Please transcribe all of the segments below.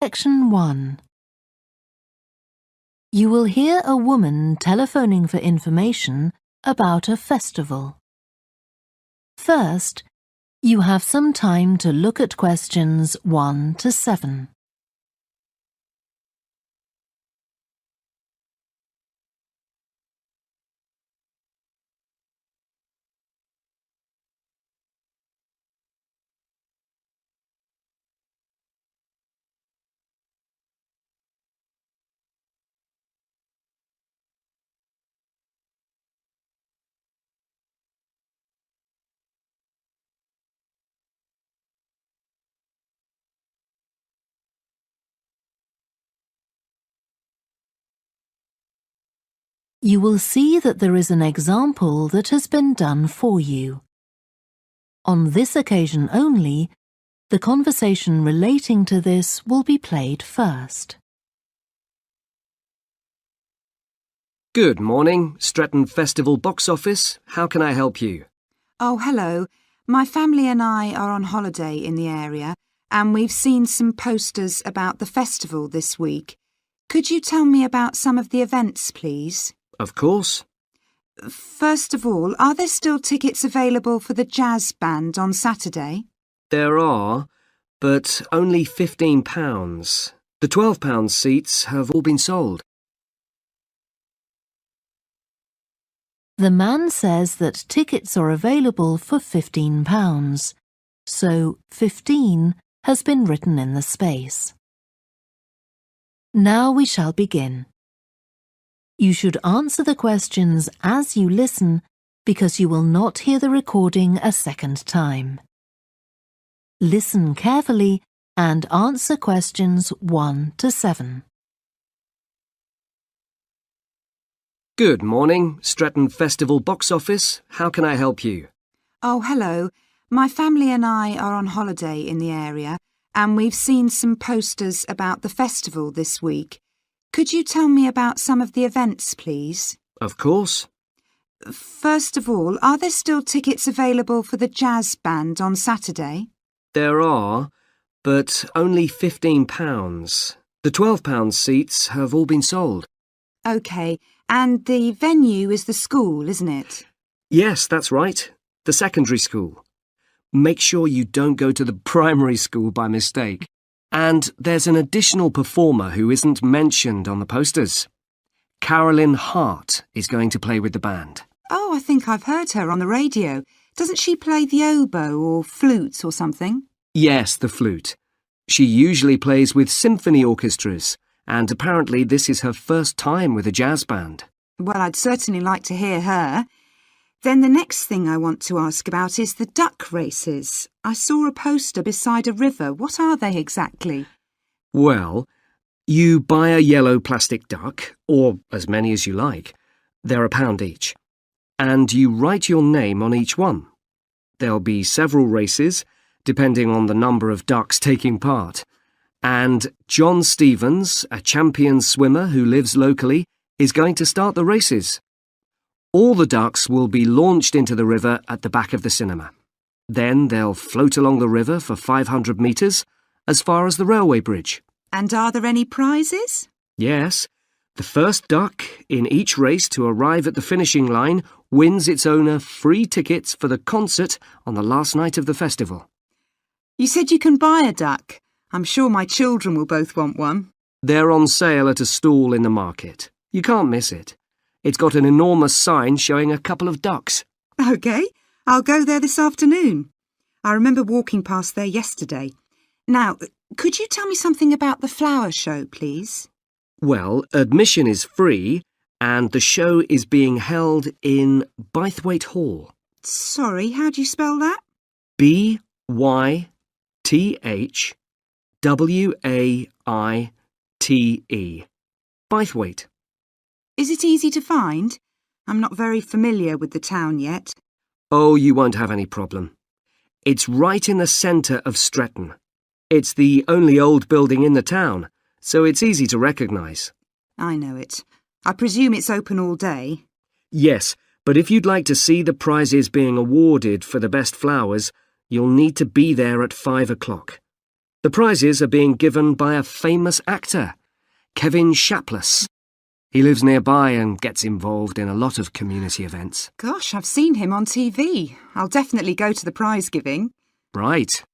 Section 1. You will hear a woman telephoning for information about a festival. First, you have some time to look at questions 1 to 7. You will see that there is an example that has been done for you. On this occasion only, the conversation relating to this will be played first. Good morning, Stretton Festival box office. How can I help you? Oh, hello. My family and I are on holiday in the area and we've seen some posters about the festival this week. Could you tell me about some of the events, please? Of course. First of all, are there still tickets available for the jazz band on Saturday? There are, but only £15. The £12 seats have all been sold. The man says that tickets are available for £15, so 15 has been written in the space. Now we shall begin. You should answer the questions as you listen because you will not hear the recording a second time. Listen carefully and answer questions 1 to 7. Good morning, Stretton Festival box office. How can I help you? Oh, hello. My family and I are on holiday in the area and we've seen some posters about the festival this week. Could you tell me about some of the events, please? Of course. First of all, are there still tickets available for the jazz band on Saturday? There are, but only £15. The £12 seats have all been sold. OK, and the venue is the school, isn't it? Yes, that's right. The secondary school. Make sure you don't go to the primary school by mistake. And there's an additional performer who isn't mentioned on the posters. Carolyn Hart is going to play with the band. Oh, I think I've heard her on the radio. Doesn't she play the oboe or flute or something? Yes, the flute. She usually plays with symphony orchestras, and apparently this is her first time with a jazz band. Well, I'd certainly like to hear her. Then the next thing I want to ask about is the duck races. I saw a poster beside a river. What are they exactly? Well, you buy a yellow plastic duck, or as many as you like. They're £1 each. And you write your name on each one. There'll be several races, depending on the number of ducks taking part. And John Stevens, a champion swimmer who lives locally, is going to start the races. All the ducks will be launched into the river at the back of the cinema. Then they'll float along the river for 500 metres, as far as the railway bridge. And are there any prizes? Yes. The first duck in each race to arrive at the finishing line wins its owner free tickets for the concert on the last night of the festival. You said you can buy a duck. I'm sure my children will both want one. They're on sale at a stall in the market. You can't miss it. It's got an enormous sign showing a couple of ducks. OK, I'll go there this afternoon. I remember walking past there yesterday. Now, could you tell me something about the flower show, please? Well, admission is free and the show is being held in Bythwaite Hall. Sorry, how do you spell that? B-Y-T-H-W-A-I-T-E. Bythwaite. Is it easy to find? I'm not very familiar with the town yet. Oh, you won't have any problem. It's right in the centre of Stretton. It's the only old building in the town, so it's easy to recognise. I know it. I presume it's open all day. Yes, but if you'd like to see the prizes being awarded for the best flowers, you'll need to be there at 5 o'clock. The prizes are being given by a famous actor, Kevin Shapless. He lives nearby and gets involved in a lot of community events. Gosh, I've seen him on TV. I'll definitely go to the prize giving. Right.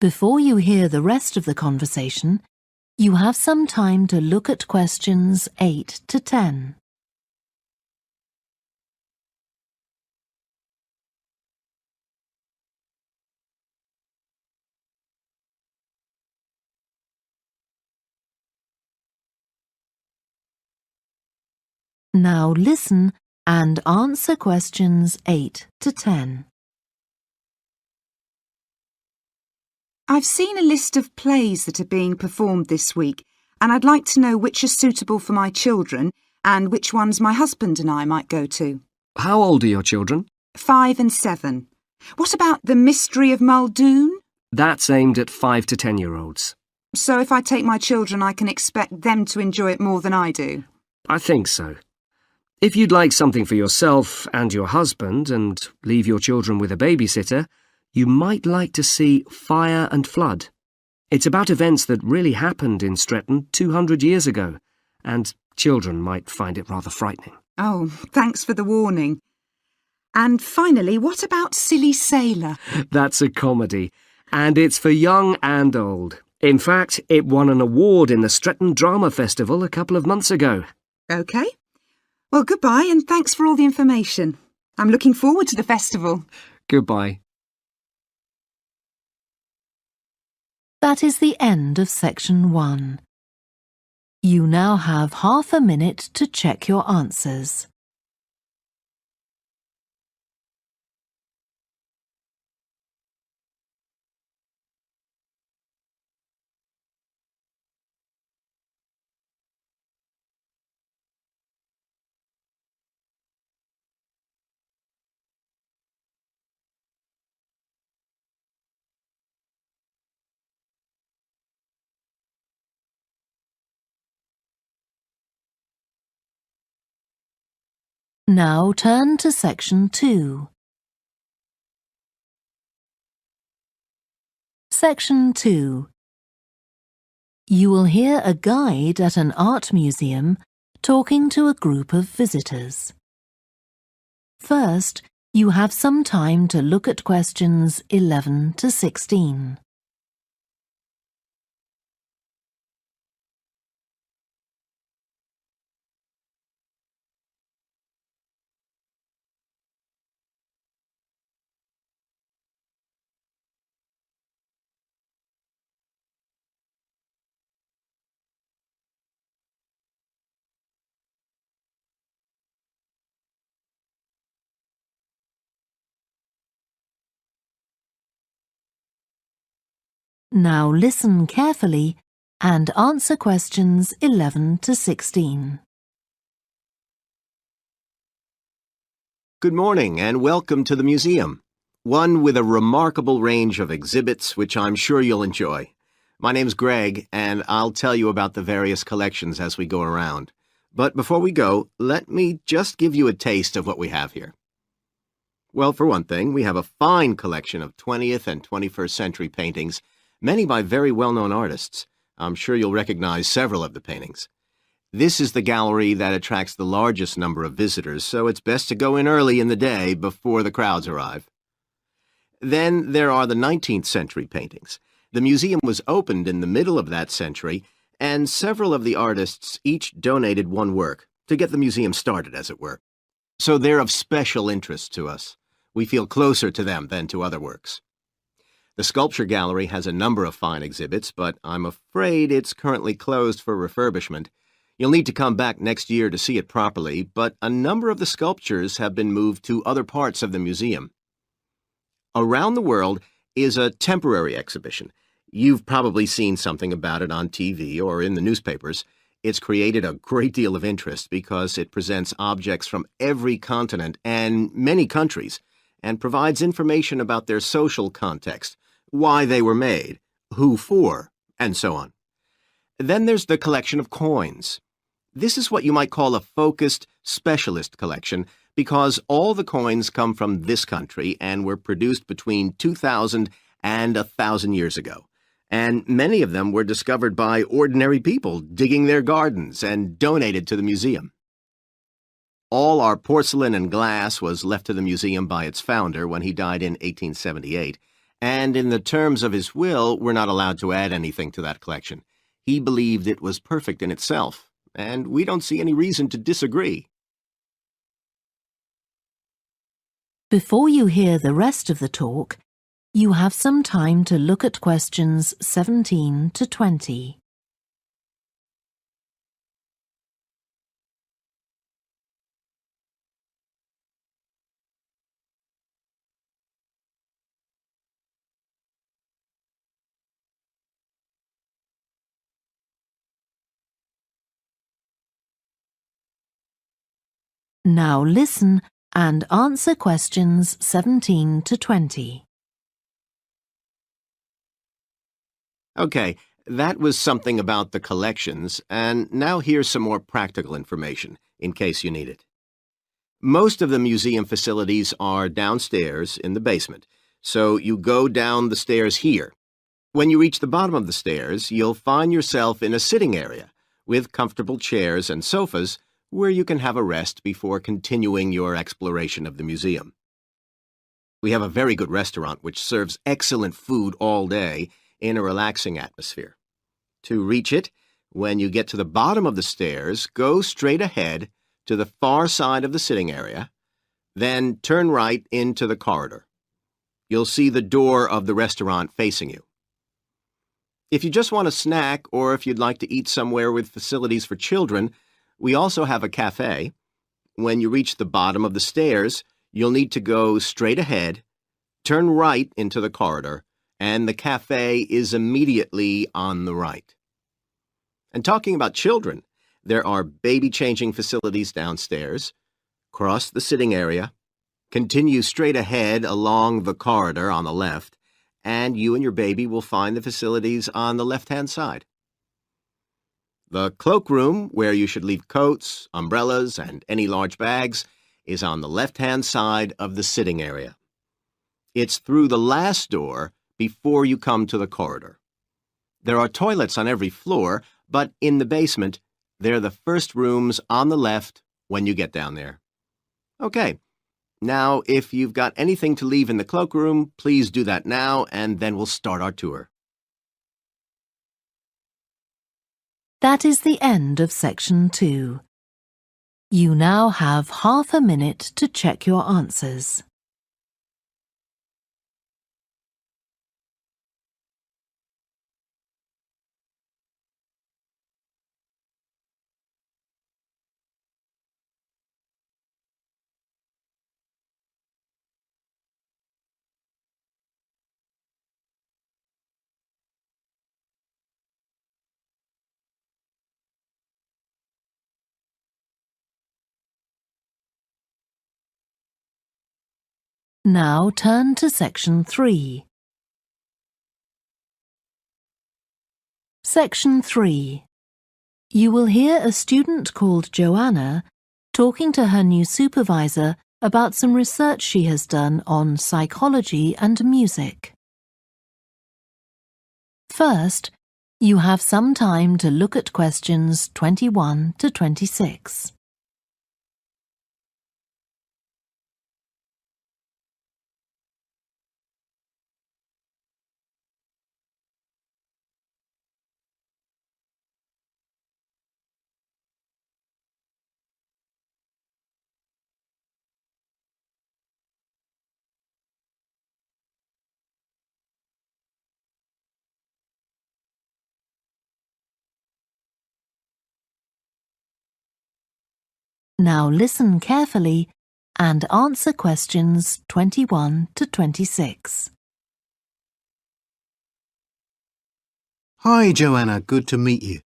Before you hear the rest of the conversation, you have some time to look at questions 8 to 10. Now listen and answer questions 8 to 10. I've seen a list of plays that are being performed this week, and I'd like to know which are suitable for my children and which ones my husband and I might go to. How old are your children? 5 and 7. What about The Mystery of Muldoon? That's aimed at 5 to 10-year-olds. So if I take my children, I can expect them to enjoy it more than I do? I think so. If you'd like something for yourself and your husband and leave your children with a babysitter, you might like to see Fire and Flood. It's about events that really happened in Stretton 200 years ago, and children might find it rather frightening. Oh, thanks for the warning. And finally, what about Silly Sailor? That's a comedy, and it's for young and old. In fact, it won an award in the Stretton Drama Festival a couple of months ago. OK. Well, goodbye and thanks for all the information. I'm looking forward to the festival. Goodbye. That is the end of section 1. You now have half a minute to check your answers. Now turn to section 2. Section 2. You will hear a guide at an art museum talking to a group of visitors. First, you have some time to look at questions 11 to 16. Now listen carefully and answer questions 11 to 16. Good morning and welcome to the museum, one with a remarkable range of exhibits which I'm sure you'll enjoy. My name's Greg and I'll tell you about the various collections as we go around. But before we go, let me just give you a taste of what we have here. Well, for one thing, we have a fine collection of 20th and 21st century paintings, many by very well-known artists. I'm sure you'll recognize several of the paintings. This is the gallery that attracts the largest number of visitors, so it's best to go in early in the day before the crowds arrive. Then there are the 19th century paintings. The museum was opened in the middle of that century, and several of the artists each donated one work to get the museum started, as it were. So they're of special interest to us. We feel closer to them than to other works. The sculpture gallery has a number of fine exhibits, but I'm afraid it's currently closed for refurbishment. You'll need to come back next year to see it properly, but a number of the sculptures have been moved to other parts of the museum. Around the World is a temporary exhibition. You've probably seen something about it on TV or in the newspapers. It's created a great deal of interest because it presents objects from every continent and many countries and provides information about their social context, why they were made, who for, and so on. Then there's the collection of coins. This is what you might call a focused specialist collection because all the coins come from this country and were produced between 2,000 and 1,000 years ago. And many of them were discovered by ordinary people digging their gardens and donated to the museum. All our porcelain and glass was left to the museum by its founder when he died in 1878, and in the terms of his will, we're not allowed to add anything to that collection. He believed it was perfect in itself, and we don't see any reason to disagree. Before you hear the rest of the talk, you have some time to look at questions 17 to 20. Now listen and answer questions 17 to 20. Okay, that was something about the collections, and now here's some more practical information, in case you need it. Most of the museum facilities are downstairs in the basement, so you go down the stairs here. When you reach the bottom of the stairs, you'll find yourself in a sitting area with comfortable chairs and sofas where you can have a rest before continuing your exploration of the museum. We have a very good restaurant which serves excellent food all day in a relaxing atmosphere. To reach it, when you get to the bottom of the stairs, go straight ahead to the far side of the sitting area, then turn right into the corridor. You'll see the door of the restaurant facing you. If you just want a snack or if you'd like to eat somewhere with facilities for children, we also have a cafe. When you reach the bottom of the stairs, you'll need to go straight ahead, turn right into the corridor, and the cafe is immediately on the right. And talking about children, there are baby-changing facilities downstairs. Cross the sitting area, continue straight ahead along the corridor on the left, and you and your baby will find the facilities on the left-hand side. The cloakroom, where you should leave coats, umbrellas, and any large bags, is on the left-hand side of the sitting area. It's through the last door before you come to the corridor. There are toilets on every floor, but in the basement, they're the first rooms on the left when you get down there. Okay, now if you've got anything to leave in the cloakroom, please do that now, and then we'll start our tour. That is the end of section 2. You now have half a minute to check your answers. Now turn to section 3. Section 3. You will hear a student called Joanna talking to her new supervisor about some research she has done on psychology and music. First, you have some time to look at questions 21 to 26. Now listen carefully and answer questions 21 to 26. Hi, Joanna. Good to meet you.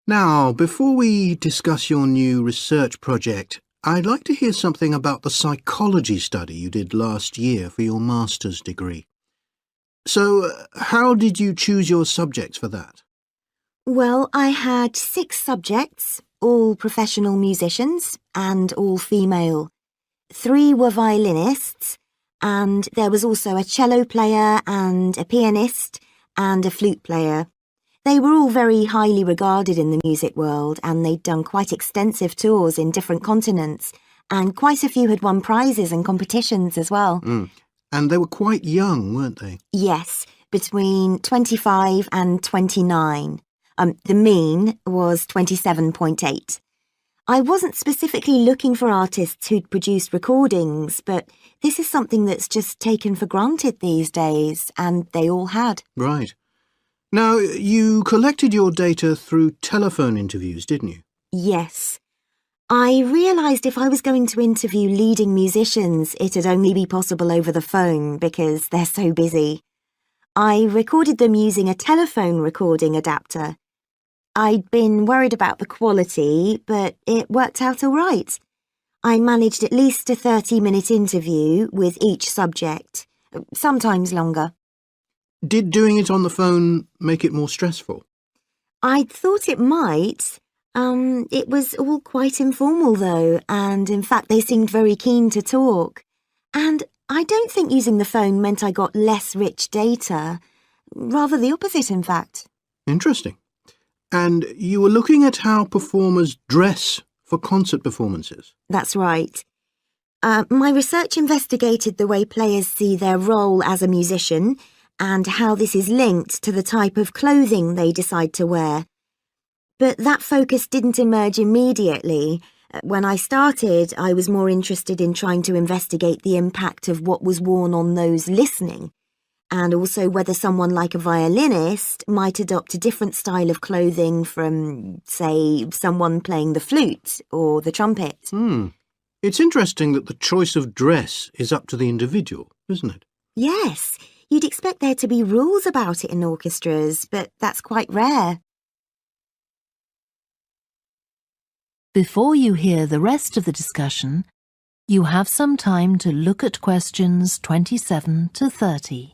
Now, before we discuss your new research project, I'd like to hear something about the psychology study you did last year for your master's degree. So, how did you choose your subjects for that? Well, I had 6 subjects, all professional musicians and all female. 3 were violinists, and there was also a cello player and a pianist and a flute player. They were all very highly regarded in the music world, and they'd done quite extensive tours in different continents, and quite a few had won prizes and competitions as well. And they were quite young, weren't they? Yes, between 25 and 29. The mean was 27.8. I wasn't specifically looking for artists who'd produced recordings, but this is something that's just taken for granted these days, and they all had. Right. Now, you collected your data through telephone interviews, didn't you? Yes. I realised if I was going to interview leading musicians, it'd only be possible over the phone because they're so busy. I recorded them using a telephone recording adapter. I'd been worried about the quality, but it worked out all right. I managed at least a 30-minute interview with each subject, sometimes longer. Did doing it on the phone make it more stressful? I'd thought it might. It was all quite informal though, and in fact they seemed very keen to talk. And I don't think using the phone meant I got less rich data. Rather the opposite, in fact. Interesting. And you were looking at how performers dress for concert performances? That's right. My research investigated the way players see their role as a musician and how this is linked to the type of clothing they decide to wear. But that focus didn't emerge immediately. When I started, I was more interested in trying to investigate the impact of what was worn on those listening, and also whether someone like a violinist might adopt a different style of clothing from, say, someone playing the flute or the trumpet. It's interesting that the choice of dress is up to the individual, isn't it? Yes, you'd expect there to be rules about it in orchestras, but that's quite rare. Before you hear the rest of the discussion, you have some time to look at questions 27 to 30.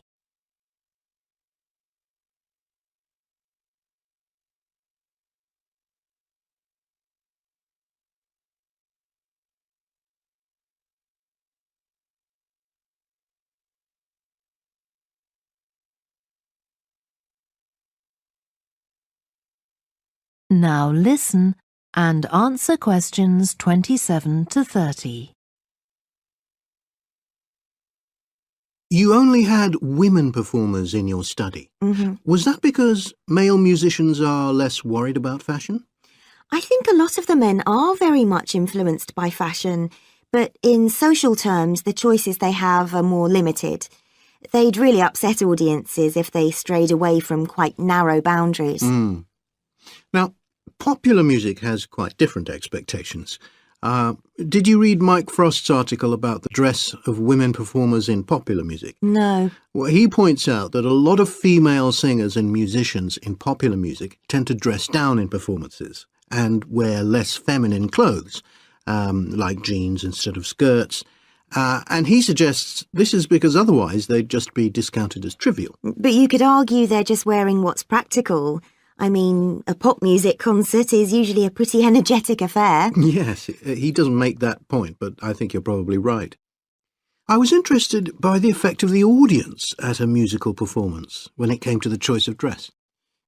Now listen and answer questions 27 to 30. You only had women performers in your study. Was that because male musicians are less worried about fashion? I think a lot of the men are very much influenced by fashion, but in social terms, the choices they have are more limited. They'd really upset audiences if they strayed away from quite narrow boundaries. Now, popular music has quite different expectations. Did you read Mike Frost's article about the dress of women performers in popular music? No. Well, he points out that a lot of female singers and musicians in popular music tend to dress down in performances and wear less feminine clothes, like jeans instead of skirts. And he suggests this is because otherwise they'd just be discounted as trivial. But you could argue they're just wearing what's practical. I mean, a pop music concert is usually a pretty energetic affair. Yes, he doesn't make that point, but I think you're probably right. I was interested by the effect of the audience at a musical performance when it came to the choice of dress.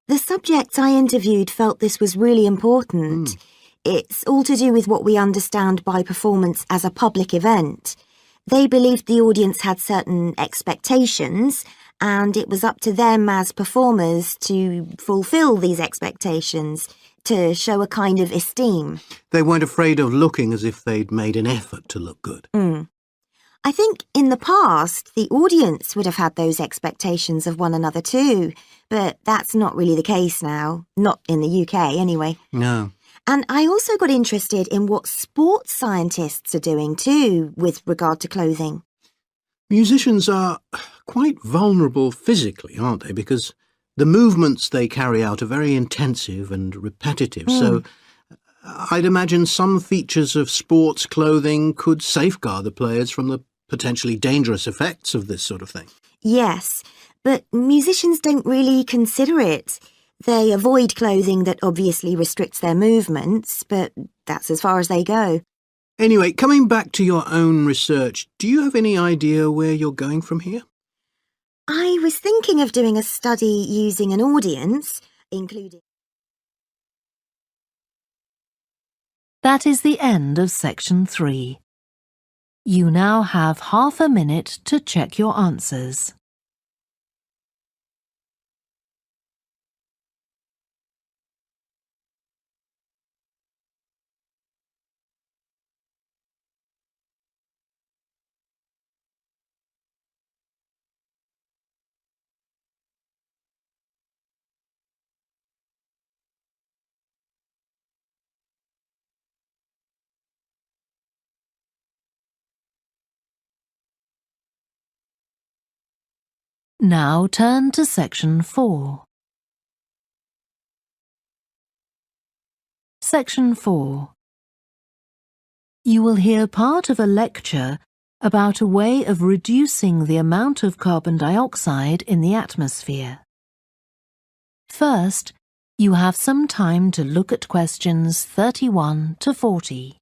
The subjects I interviewed felt this was really important. It's all to do with what we understand by performance as a public event. They believed the audience had certain expectations, and it was up to them as performers to fulfil these expectations, to show a kind of esteem. They weren't afraid of looking as if they'd made an effort to look good. I think in the past, the audience would have had those expectations of one another too, but that's not really the case now. Not in the UK, anyway. No. And I also got interested in what sports scientists are doing too, with regard to clothing. Musicians are quite vulnerable physically, aren't they? Because the movements they carry out are very intensive and repetitive. So I'd imagine some features of sports clothing could safeguard the players from the potentially dangerous effects of this sort of thing. Yes, but musicians don't really consider it. They avoid clothing that obviously restricts their movements, but that's as far as they go. Anyway, coming back to your own research, do you have any idea where you're going from here? I was thinking of doing a study using an audience, including... That is the end of section 3. You now have half a minute to check your answers. Now turn to section 4. Section 4. You will hear part of a lecture about a way of reducing the amount of carbon dioxide in the atmosphere. First, you have some time to look at questions 31 to 40.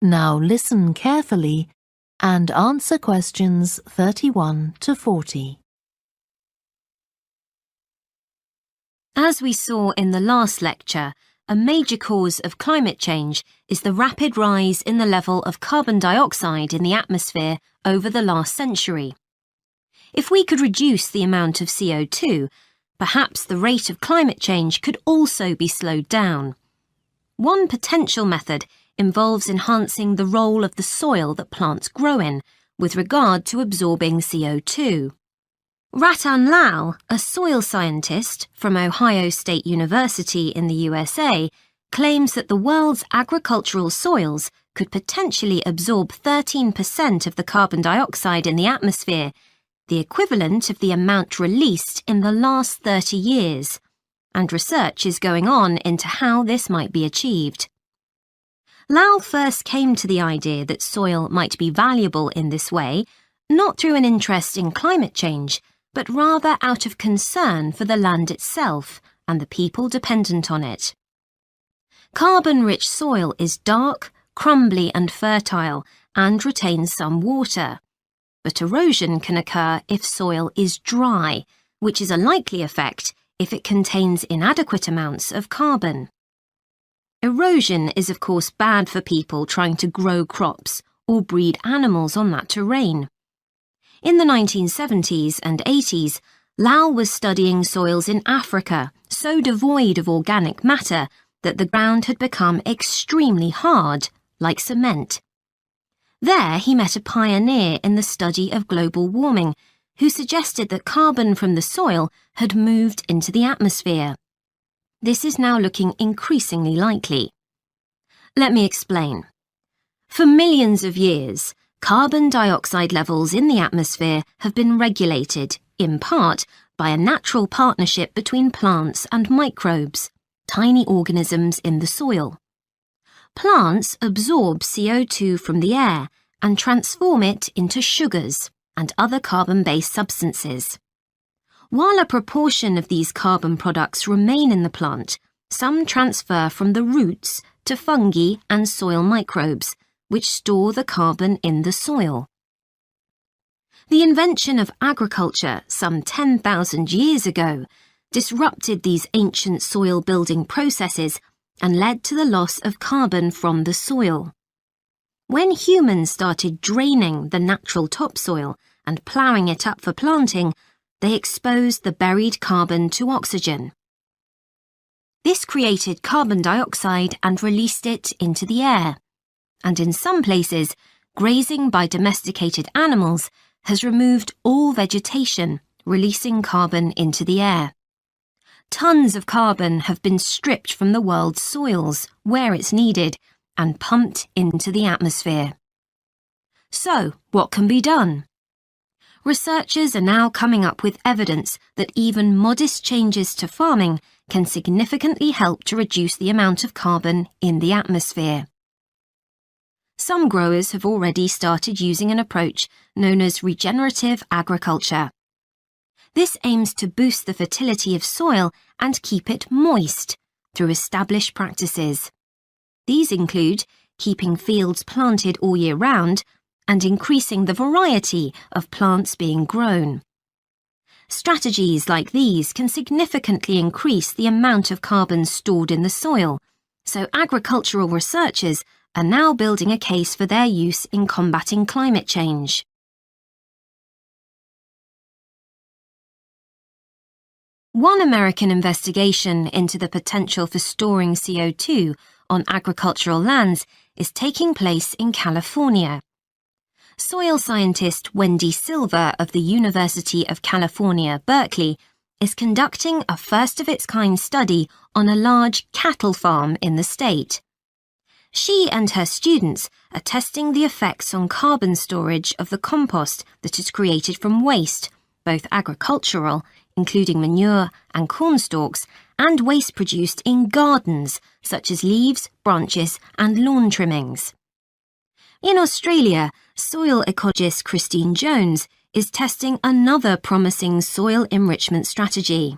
Now listen carefully and answer questions 31 to 40. As we saw in the last lecture, a major cause of climate change is the rapid rise in the level of carbon dioxide in the atmosphere over the last century. If we could reduce the amount of CO2, perhaps the rate of climate change could also be slowed down. One potential method involves enhancing the role of the soil that plants grow in with regard to absorbing CO2. Ratan Lal, a soil scientist from Ohio State University in the USA, claims that the world's agricultural soils could potentially absorb 13% of the carbon dioxide in the atmosphere, the equivalent of the amount released in the last 30 years, and research is going on into how this might be achieved. Lal first came to the idea that soil might be valuable in this way, not through an interest in climate change, but rather out of concern for the land itself and the people dependent on it. Carbon-rich soil is dark, crumbly and fertile and retains some water. But erosion can occur if soil is dry, which is a likely effect if it contains inadequate amounts of carbon. Erosion is of course bad for people trying to grow crops or breed animals on that terrain. In the 1970s and 80s, Lal was studying soils in Africa so devoid of organic matter that the ground had become extremely hard, like cement. There he met a pioneer in the study of global warming who suggested that carbon from the soil had moved into the atmosphere. This is now looking increasingly likely. Let me explain. For millions of years, carbon dioxide levels in the atmosphere have been regulated, in part, by a natural partnership between plants and microbes, tiny organisms in the soil. Plants absorb CO2 from the air and transform it into sugars and other carbon-based substances. While a proportion of these carbon products remain in the plant, some transfer from the roots to fungi and soil microbes, which store the carbon in the soil. The invention of agriculture some 10,000 years ago disrupted these ancient soil-building processes and led to the loss of carbon from the soil. When humans started draining the natural topsoil and ploughing it up for planting, they exposed the buried carbon to oxygen. This created carbon dioxide and released it into the air. And in some places, grazing by domesticated animals has removed all vegetation, releasing carbon into the air. Tons of carbon have been stripped from the world's soils, where it's needed, and pumped into the atmosphere. So, what can be done? Researchers are now coming up with evidence that even modest changes to farming can significantly help to reduce the amount of carbon in the atmosphere. Some growers have already started using an approach known as regenerative agriculture. This aims to boost the fertility of soil and keep it moist through established practices. These include keeping fields planted all year round and increasing the variety of plants being grown. Strategies like these can significantly increase the amount of carbon stored in the soil, so agricultural researchers are now building a case for their use in combating climate change. One American investigation into the potential for storing CO2 on agricultural lands is taking place in California. Soil scientist Wendy Silver of the University of California, Berkeley, is conducting a first-of-its-kind study on a large cattle farm in the state. She and her students are testing the effects on carbon storage of the compost that is created from waste, both agricultural, including manure and corn stalks, and waste produced in gardens, such as leaves, branches, and lawn trimmings. In Australia, soil ecologist Christine Jones is testing another promising soil enrichment strategy.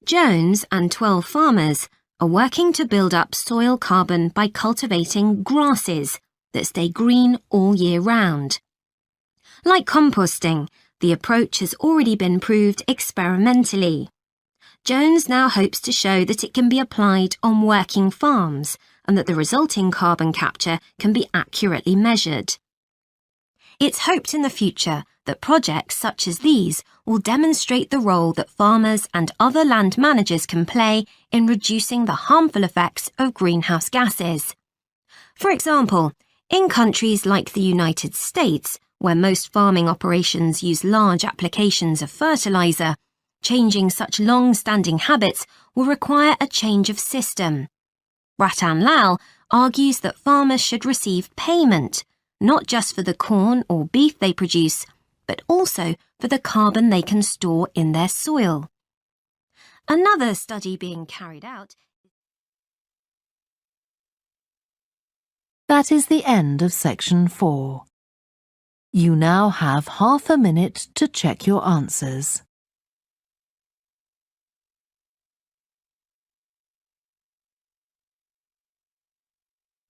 Jones and 12 farmers are working to build up soil carbon by cultivating grasses that stay green all year round. Like composting, the approach has already been proved experimentally. Jones now hopes to show that it can be applied on working farms and that the resulting carbon capture can be accurately measured. It's hoped in the future that projects such as these will demonstrate the role that farmers and other land managers can play in reducing the harmful effects of greenhouse gases. For example, in countries like the United States, where most farming operations use large applications of fertilizer, changing such long-standing habits will require a change of system. Ratan Lal argues that farmers should receive payment, not just for the corn or beef they produce, but also for the carbon they can store in their soil. Another study being carried out. That is the end of section 4. You now have half a minute to check your answers.